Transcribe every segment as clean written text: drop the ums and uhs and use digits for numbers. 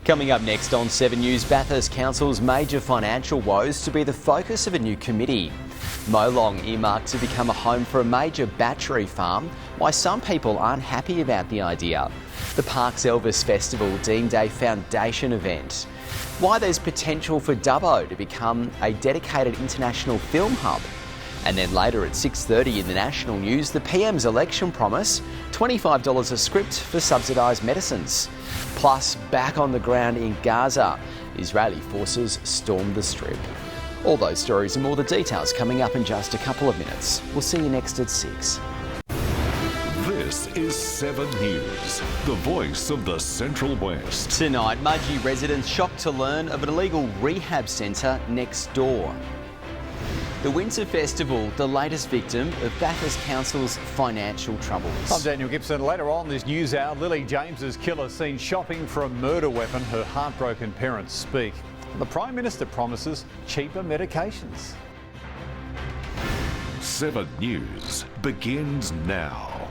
Coming up next on 7 News, Bathurst Council's major financial woes to be the focus of a new committee. Molong earmarked to become a home for a major battery farm, why some people aren't happy about the idea. The Park's Elvis Festival deemed a foundation event. Why there's potential for Dubbo to become a dedicated international film hub. And then later at 6:30 in the national news, the PM's election promise, $25 a script for subsidised medicines. Plus, back on the ground in Gaza, Israeli forces stormed the strip. All those stories and more the details coming up in just a couple of minutes. We'll see you next at 6. This is 7 News, the voice of the Central West. Tonight, Mudgee residents shocked to learn of an illegal rehab centre next door. The Winter Festival, the latest victim of Bathurst Council's financial troubles. I'm Daniel Gibson. Later on this news hour, Lily James's killer seen shopping for a murder weapon. Her heartbroken parents speak. The Prime Minister promises cheaper medications. 7 News begins now.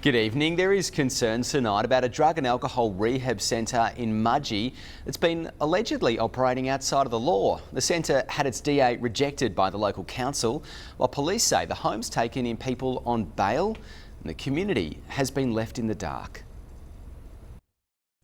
Good evening. There is concern tonight about a drug and alcohol rehab centre in Mudgee that's been allegedly operating outside of the law. The centre had its DA rejected by the local council, while police say the home's taken in people on bail and the community has been left in the dark.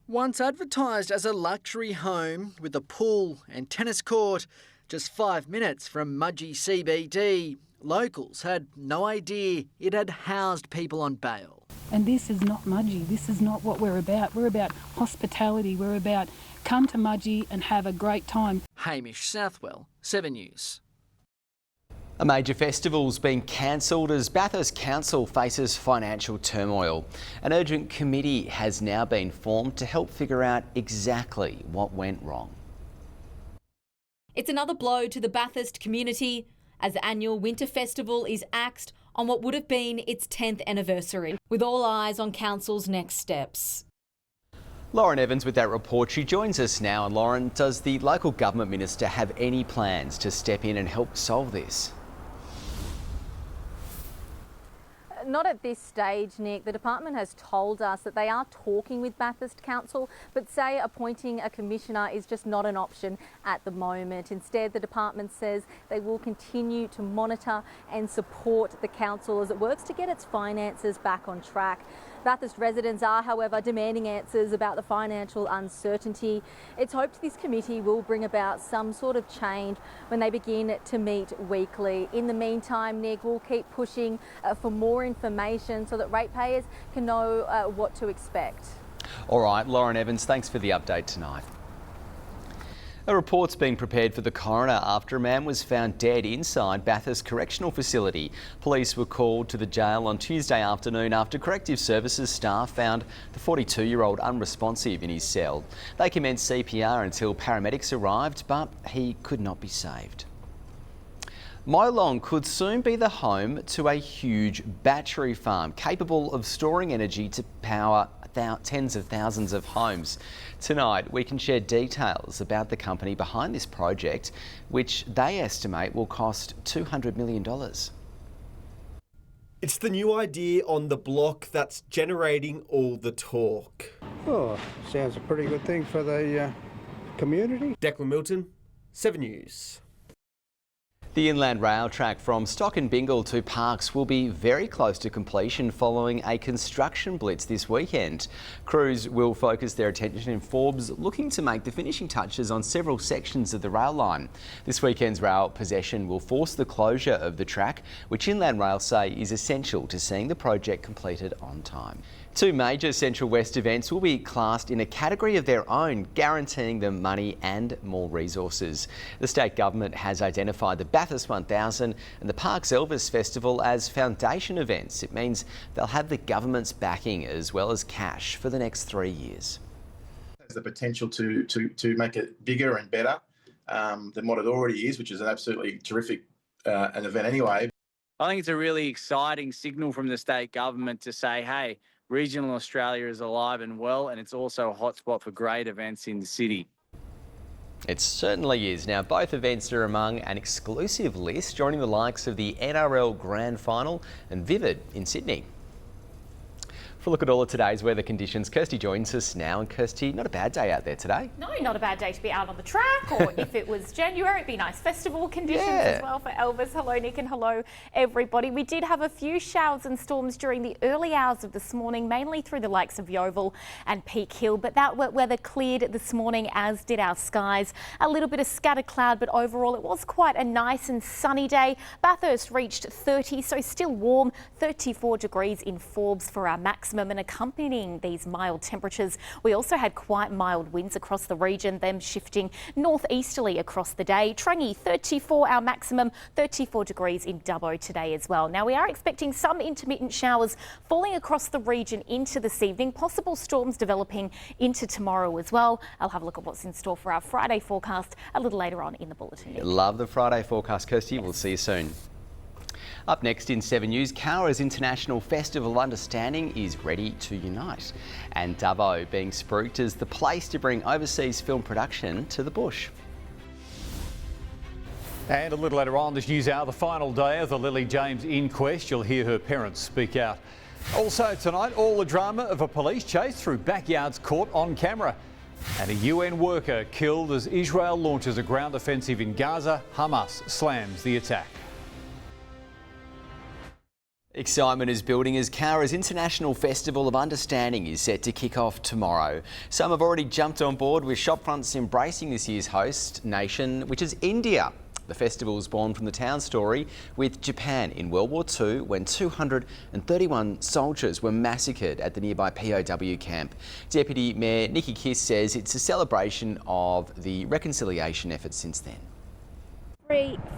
Once advertised as a luxury home with a pool and tennis court, just 5 minutes from Mudgee CBD, locals had no idea it had housed people on bail. And this is not Mudgee. This is not what we're about. We're about hospitality. We're about come to Mudgee and have a great time. Hamish Southwell, 7 News. A major festival's been cancelled as Bathurst Council faces financial turmoil. An urgent committee has now been formed to help figure out exactly what went wrong. It's another blow to the Bathurst community as the annual Winter Festival is axed on what would have been its 10th anniversary, with all eyes on Council's next steps. Lauren Evans with that report. She joins us now. And Lauren, does the local government minister have any plans to step in and help solve this? Not at this stage, Nick. The department has told us that they are talking with Bathurst Council, but say appointing a commissioner is just not an option at the moment. Instead, the department says they will continue to monitor and support the council as it works to get its finances back on track. Bathurst residents are, however, demanding answers about the financial uncertainty. It's hoped this committee will bring about some sort of change when they begin to meet weekly. In the meantime, Nick, we'll keep pushing for more information so that ratepayers can know what to expect. All right, Lauren Evans, thanks for the update tonight. A report's been prepared for the coroner after a man was found dead inside Bathurst Correctional Facility. Police were called to the jail on Tuesday afternoon after Corrective Services staff found the 42-year-old unresponsive in his cell. They commenced CPR until paramedics arrived, but he could not be saved. Molong could soon be the home to a huge battery farm capable of storing energy to power tens of thousands of homes. Tonight, we can share details about the company behind this project, which they estimate will cost $200 million. It's the new idea on the block that's generating all the talk. Oh, sounds a pretty good thing for the community. Declan Milton, 7 News. The inland rail track from Stock and Bingle to Parkes will be very close to completion following a construction blitz this weekend. Crews will focus their attention in Forbes, looking to make the finishing touches on several sections of the rail line. This weekend's rail possession will force the closure of the track, which Inland Rail say is essential to seeing the project completed on time. Two major Central West events will be classed in a category of their own, guaranteeing them money and more resources. The state government has identified the Bathurst 1000 and the Park's Elvis Festival as foundation events. It means they'll have the government's backing as well as cash for the next 3 years. There's the potential to make it bigger and better than what it already is, which is an absolutely terrific an event anyway. I think it's a really exciting signal from the state government to say, hey, regional Australia is alive and well, and it's also a hotspot for great events in the city. It certainly is. Now, both events are among an exclusive list, joining the likes of the NRL Grand Final and Vivid in Sydney. For a look at all of today's weather conditions, Kirstie joins us now. And Kirstie, not a bad day out there today. No, not a bad day to be out on the track, or if it was January, it'd be nice festival conditions as well for Elvis. Hello, Nick, and hello, everybody. We did have a few showers and storms during the early hours of this morning, mainly through the likes of Yeovil and Peak Hill, but that wet weather cleared this morning, as did our skies. A little bit of scattered cloud, but overall it was quite a nice and sunny day. Bathurst reached 30, so still warm, 34 degrees in Forbes for our maximum. And accompanying these mild temperatures, we also had quite mild winds across the region, them shifting northeasterly across the day. Trangie, 34 our maximum, 34 degrees in Dubbo today as well. Now we are expecting some intermittent showers falling across the region into this evening, possible storms developing into tomorrow as well. I'll have a look at what's in store for our Friday forecast a little later on in the bulletin. Love the Friday forecast, Kirstie. Yes. We'll see you soon. Up next in 7 News, Cowra's International Festival of Understanding is ready to unite, and Dubbo being spruiked as the place to bring overseas film production to the bush. And a little later on this news hour, the final day of the Lily James inquest. You'll hear her parents speak out. Also tonight, all the drama of a police chase through backyards caught on camera. And a UN worker killed as Israel launches a ground offensive in Gaza. Hamas slams the attack. Excitement is building as Cowra's International Festival of Understanding is set to kick off tomorrow. Some have already jumped on board, with shopfronts embracing this year's host nation, which is India. The festival was born from the town story with Japan in World War II, when 231 soldiers were massacred at the nearby POW camp. Deputy Mayor Nikki Kiss says it's a celebration of the reconciliation efforts since then.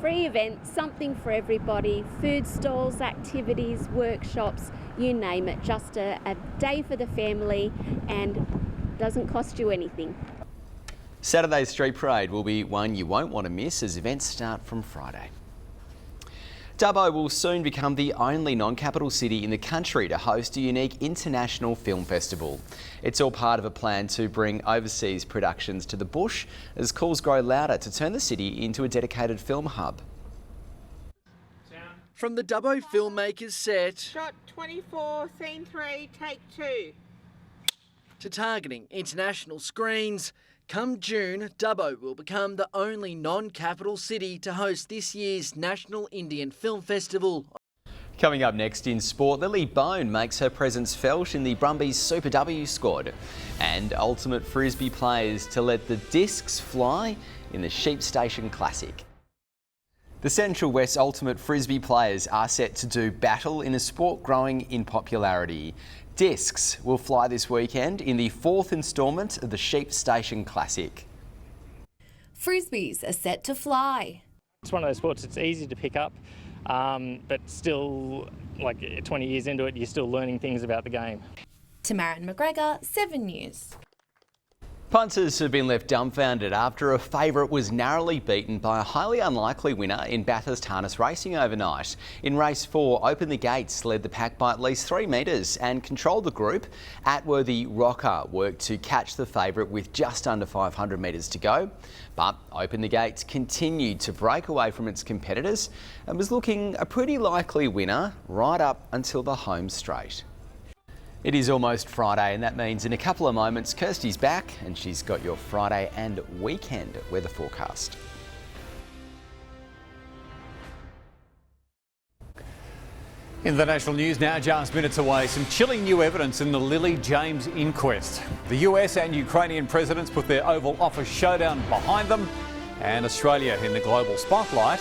Free event, something for everybody, food stalls, activities, workshops, you name it. Just a day for the family, and doesn't cost you anything. Saturday's street parade will be one you won't want to miss, as events start from Friday. Dubbo will soon become the only non-capital city in the country to host a unique international film festival. It's all part of a plan to bring overseas productions to the bush as calls grow louder to turn the city into a dedicated film hub. From the Dubbo filmmakers set Shot 24, scene 3, take 2. To targeting international screens, come June, Dubbo will become the only non-capital city to host this year's National Indian Film Festival. Coming up next in sport, Lily Bone makes her presence felt in the Brumbies Super W squad, and ultimate frisbee players to let the discs fly in the Sheep Station Classic. The Central West Ultimate Frisbee players are set to do battle in a sport growing in popularity. Discs will fly this weekend in the 4th instalment of the Sheep Station Classic. Frisbees are set to fly. It's one of those sports that's easy to pick up, but still, like 20 years into it, you're still learning things about the game. Tamara McGregor, 7 News. Punters have been left dumbfounded after a favourite was narrowly beaten by a highly unlikely winner in Bathurst harness racing overnight. In race 4, Open the Gates led the pack by at least 3 metres and controlled the group. Atworthy Rocker worked to catch the favourite with just under 500 metres to go. But Open the Gates continued to break away from its competitors and was looking a pretty likely winner right up until the home straight. It is almost Friday, and that means in a couple of moments Kirstie's back and she's got your Friday and weekend weather forecast. In the national news now, just minutes away, some chilling new evidence in the Lily James inquest. The US and Ukrainian presidents put their Oval Office showdown behind them, and Australia in the global spotlight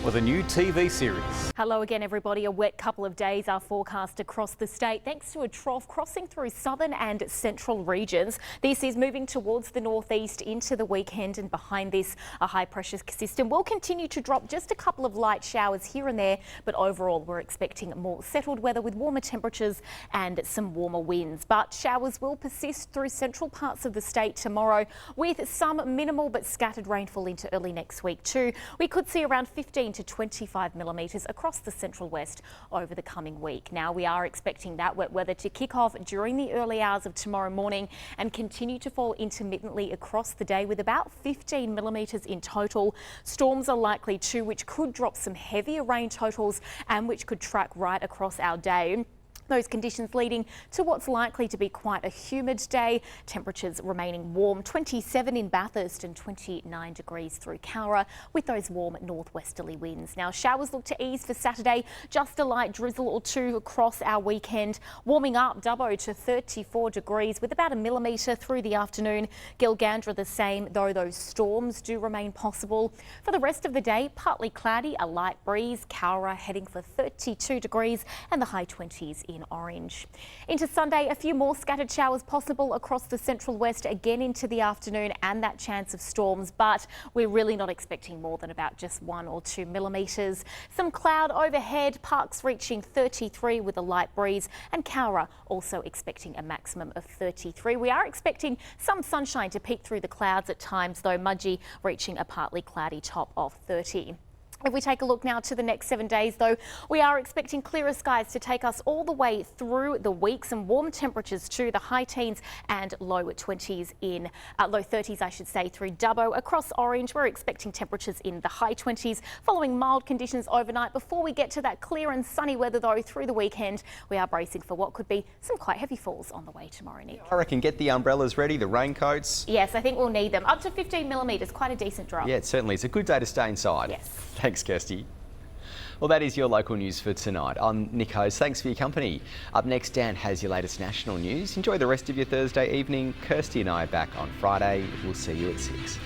with a new TV series. Hello again, everybody. A wet couple of days are forecast across the state thanks to a trough crossing through southern and central regions. This is moving towards the northeast into the weekend, and behind this, a high pressure system will continue to drop just a couple of light showers here and there, but overall we're expecting more settled weather with warmer temperatures and some warmer winds. But showers will persist through central parts of the state tomorrow, with some minimal but scattered rainfall into early next week too. We could see around 15 to 25 millimetres across the central west over the coming week. Now we are expecting that wet weather to kick off during the early hours of tomorrow morning and continue to fall intermittently across the day, with about 15 millimetres in total. Storms are likely too, which could drop some heavier rain totals and which could track right across our day. Those conditions leading to what's likely to be quite a humid day. Temperatures remaining warm, 27 in Bathurst and 29 degrees through Cowra with those warm northwesterly winds. Now showers look to ease for Saturday, just a light drizzle or two across our weekend. Warming up Dubbo to 34 degrees with about a millimetre through the afternoon. Gilgandra the same, though those storms do remain possible. For the rest of the day, partly cloudy, a light breeze. Cowra heading for 32 degrees and the high 20s in Orange. Into Sunday, a few more scattered showers possible across the central west again into the afternoon and that chance of storms, but we're really not expecting more than about just 1 or 2 millimetres. Some cloud overhead, Parks reaching 33 with a light breeze and Cowra also expecting a maximum of 33. We are expecting some sunshine to peek through the clouds at times though, Mudgee reaching a partly cloudy top of 30. If we take a look now to the next 7 days, though, we are expecting clearer skies to take us all the way through the week. Some warm temperatures too, the high teens and low 20s in low 30s, I should say, through Dubbo. Across Orange, we're expecting temperatures in the high 20s, following mild conditions overnight. Before we get to that clear and sunny weather, though, through the weekend, we are bracing for what could be some quite heavy falls on the way tomorrow, Nick. I reckon get the umbrellas ready, the raincoats. Yes, I think we'll need them. Up to 15 millimetres, quite a decent drop. Yeah, it certainly is a good day to stay inside. Yes. Thanks, Kirstie. Well, that is your local news for tonight. I'm Nick Hose. Thanks for your company. Up next, Dan has your latest national news. Enjoy the rest of your Thursday evening. Kirstie and I are back on Friday. We'll see you at 6.